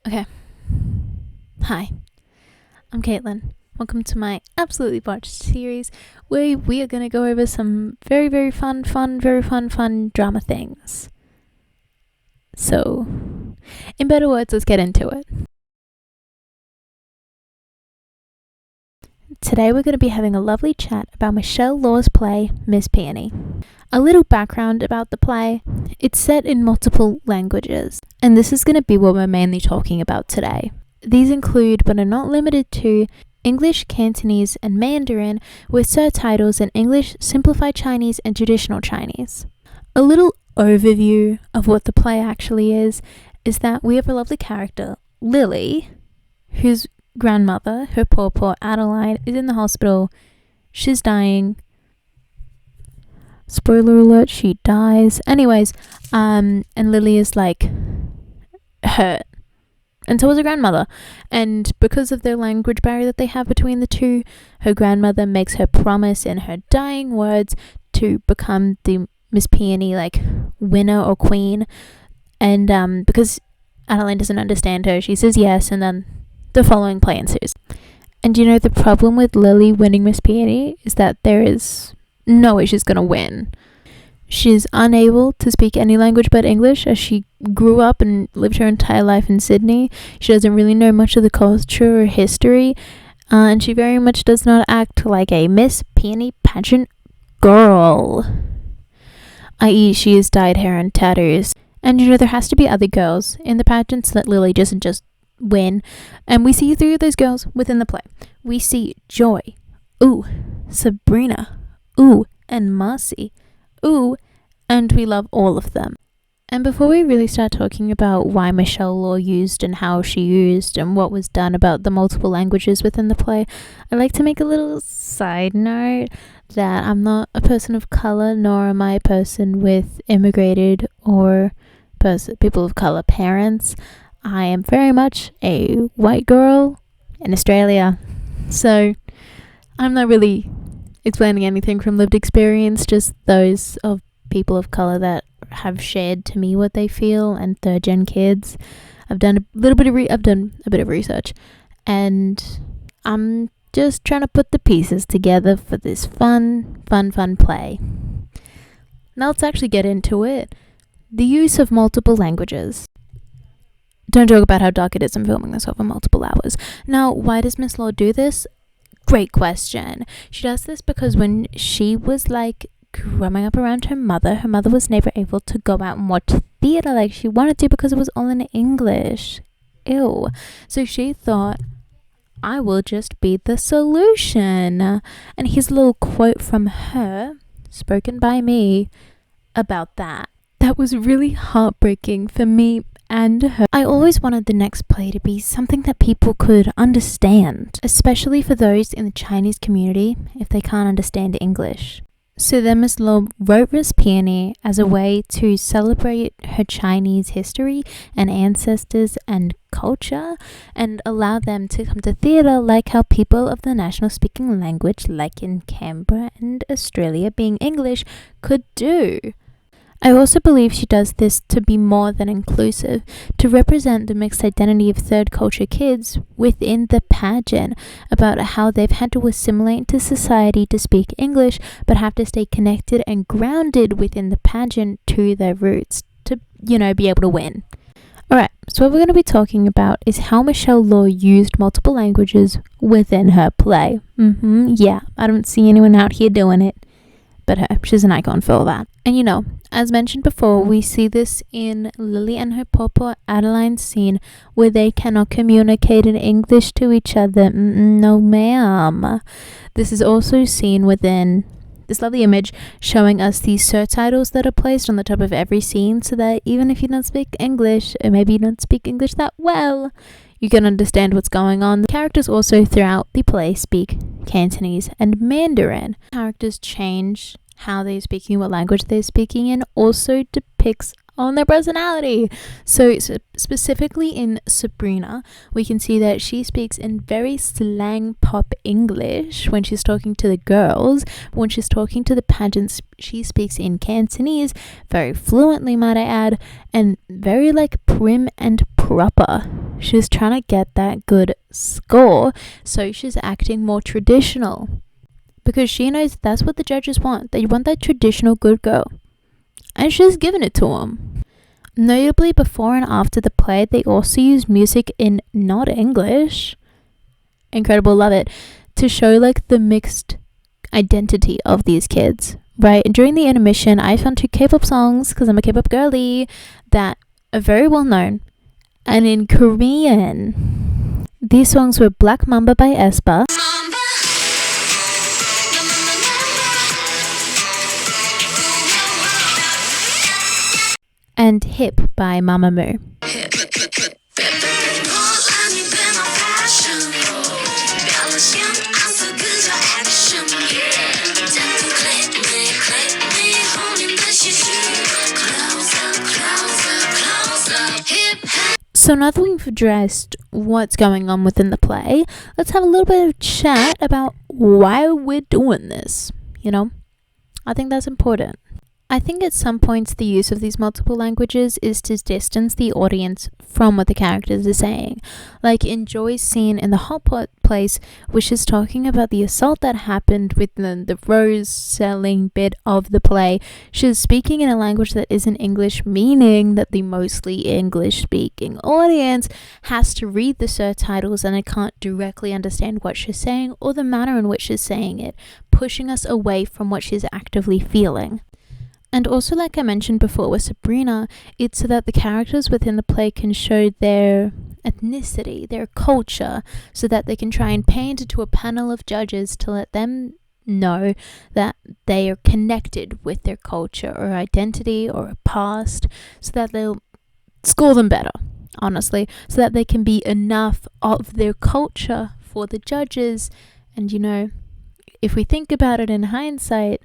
Okay. Hi, I'm Caitlin. Welcome to my absolutely botched series where we are going to go over some very fun drama things. So, in better words, let's get into it. Today we're going to be having a lovely chat about Michelle Law's play, Miss Peoney. A little background about the play. It's set in multiple languages, and this is going to be what we're mainly talking about today. These include, but are not limited to, English, Cantonese, and Mandarin, with subtitles in English, Simplified Chinese, and Traditional Chinese. A little overview of what the play actually is that we have a lovely character, Lily, whose grandmother, her poor Adeline, is in the hospital. She's dying. Spoiler alert, she dies. Anyways, and Lily is like hurt. And so is her grandmother. And because of the language barrier that they have between the two, her grandmother makes her promise in her dying words to become the Miss Peony, winner or queen. And because Adeline doesn't understand her, she says yes, and then the following play ensues. And the problem with Lily winning Miss Peony is that there is no way she's gonna win. She's unable to speak any language but English, as she grew up and lived her entire life in Sydney. She doesn't really know much of the culture or history, and she very much does not act like a Miss Peony pageant girl, i.e. she has dyed hair and tattoos. And there has to be other girls in the pageant so that Lily doesn't just win. And we see 3 of those girls within the play. We see Joy, Sabrina, and Marcy, and we love all of them. And before we really start talking about why Michelle Law used and how she used and what was done about the multiple languages within the play, I'd like to make a little side note that I'm not a person of color, nor am I a person with immigrated or people of color parents. I am very much a white girl in Australia, so I'm not really explaining anything from lived experience, just those of people of color that have shared to me what they feel, and third-gen kids. I've done a bit of research, and I'm just trying to put the pieces together for this fun play. Now let's actually get into it. The use of multiple languages. Don't joke about how dark it is. I'm filming this over multiple hours. Now, why does Miss Law do this? Great question. She does this because when she was growing up around her mother was never able to go out and watch theatre like she wanted to because it was all in English. Ew. So she thought, I will just be the solution. And here's a little quote from her, spoken by me, about that. That was really heartbreaking for me and her. I always wanted the next play to be something that people could understand, especially for those in the Chinese community if they can't understand English. So then Miss Law wrote Miss Peony as a way to celebrate her Chinese history and ancestors and culture, and allow them to come to theatre like how people of the national speaking language, like in Canberra and Australia being English, could do. I also believe she does this to be more than inclusive, to represent the mixed identity of third culture kids within the pageant, about how they've had to assimilate into society to speak English, but have to stay connected and grounded within the pageant to their roots to, be able to win. Alright, so what we're going to be talking about is how Michelle Law used multiple languages within her play. Yeah, I don't see anyone out here doing it but her. She's an icon for all that. And as mentioned before, we see this in Lily and her poor Adeline's scene where they cannot communicate in English to each other. No ma'am. This is also seen within this lovely image showing us these subtitles that are placed on the top of every scene, so that even if you don't speak English, or maybe you don't speak English that well, you can understand what's going on. The characters also throughout the play speak Cantonese and Mandarin. Characters change how they're speaking, what language they're speaking, and also depicts on their personality. So specifically in Sabrina, we can see that she speaks in very slang pop English when she's talking to the girls. But when she's talking to the pageants, she speaks in Cantonese very fluently, might I add, and very prim and proper. She's trying to get that good score, so she's acting more traditional. Because she knows that's what the judges want. They want that traditional good girl. And she's giving it to them. Notably, before and after the play, they also use music in not English. Incredible, love it. To show like the mixed identity of these kids, right? And during the intermission, I found 2 K-pop songs, because I'm a K-pop girly, that are very well known. And in Korean, these songs were Black Mamba by aespa and Hip by Mamamoo. So now that we've addressed what's going on within the play, let's have a little bit of chat about why we're doing this. I think that's important. I think at some points the use of these multiple languages is to distance the audience from what the characters are saying. Like in Joy's scene in the hot pot place, which is talking about the assault that happened within the rose selling bit of the play. She's speaking in a language that isn't English, meaning that the mostly English speaking audience has to read the subtitles and they can't directly understand what she's saying or the manner in which she's saying it, pushing us away from what she's actively feeling. And also, like I mentioned before with Sabrina, it's so that the characters within the play can show their ethnicity, their culture, so that they can try and paint it to a panel of judges to let them know that they are connected with their culture or identity or a past, so that they'll score them better, honestly, so that they can be enough of their culture for the judges. And if we think about it in hindsight,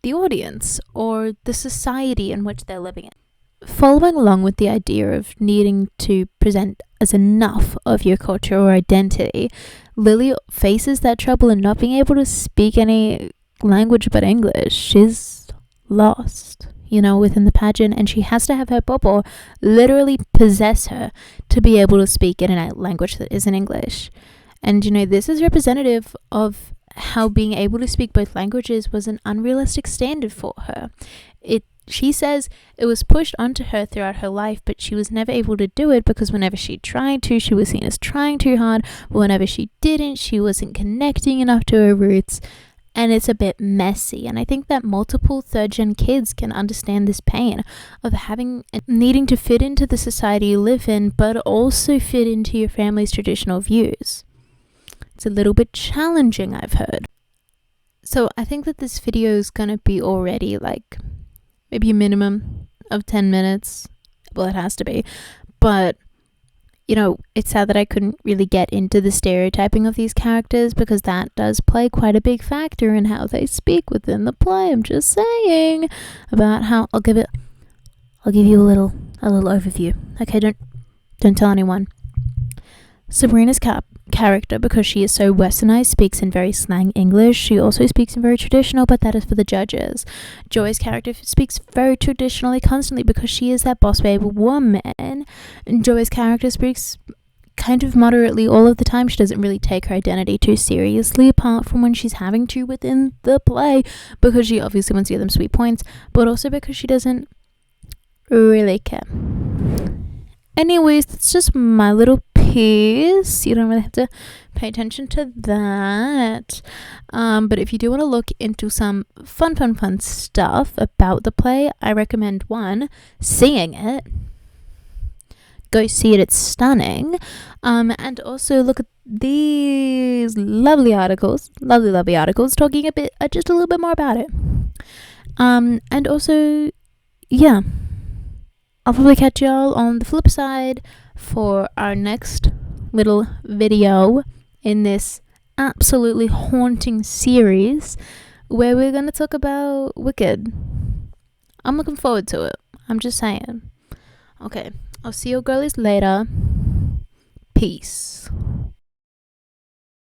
the audience or the society in which they're living in. Following along with the idea of needing to present as enough of your culture or identity, Lily faces that trouble in not being able to speak any language but English. She's lost, within the pageant, and she has to have her bubble literally possess her to be able to speak in a language that isn't English. And this is representative of how being able to speak both languages was an unrealistic standard for her. She says it was pushed onto her throughout her life, but she was never able to do it because whenever she tried to, she was seen as trying too hard, but whenever she didn't, she wasn't connecting enough to her roots, and it's a bit messy. And I think that multiple third-gen kids can understand this pain of needing to fit into the society you live in, but also fit into your family's traditional views. It's a little bit challenging, I've heard. So I think that this video is going to be already like maybe a minimum of 10 minutes. Well, it has to be. But, it's sad that I couldn't really get into the stereotyping of these characters because that does play quite a big factor in how they speak within the play. I'm just saying about how I'll give you a little overview. Okay, don't tell anyone. Sabrina's character, because she is so westernized, speaks in very slang English. She also speaks in very traditional, but that is for the judges. Joy's character speaks very traditionally constantly because she is that boss babe woman. And Joy's character speaks kind of moderately all of the time. She doesn't really take her identity too seriously, apart from when she's having to within the play, because she obviously wants to give them sweet points, but also because she doesn't really care. Anyways, that's just my little piece. You don't really have to pay attention to that. But if you do want to look into some fun stuff about the play, I recommend 1, seeing it. Go see it, it's stunning. And also look at these lovely articles talking just a little bit more about it. And also, yeah, I'll probably catch y'all on the flip side for our next little video in this absolutely haunting series where we're going to talk about Wicked. I'm looking forward to it. I'm just saying. Okay, I'll see you girlies later. Peace.